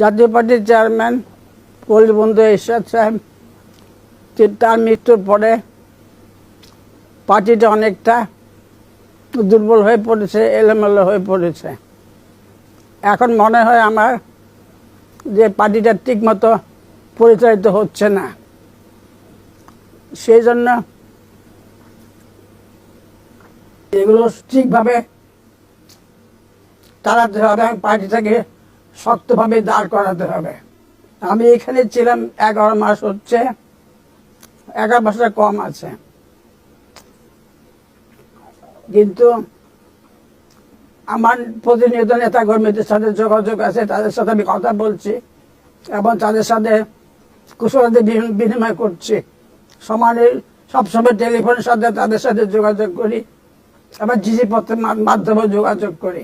জাতীয় পার্টির চেয়ারম্যান বঙ্গবন্ধু এরশাদ সাহেব তার মৃত্যুর পরে পার্টিটা অনেকটা দুর্বল হয়ে পড়েছে, এলোমেলো হয়ে পড়েছে। এখন মনে হয় আমার যে পার্টিটা ঠিক মতো পরিচালিত হচ্ছে না। সেই জন্য এগুলো ঠিকভাবে চালাতে হবে, পার্টিটাকে শক্তভাবে দাঁড় করাতে হবে। আমি এখানে ছিলাম 11 মাস, হচ্ছে 11 মাসের কম আছে, কিন্তু আমার প্রতিনিয়ত নেতা কর্মীদের সাথে যোগাযোগ আছে, তাদের সাথে আমি কথা বলছি এবং তাদের সাথে কুশলাদি বিনিময় করছি। সবসময় টেলিফোনের সাথে তাদের সাথে যোগাযোগ করি, আবার চিঠিপত্রের মাধ্যমে যোগাযোগ করি।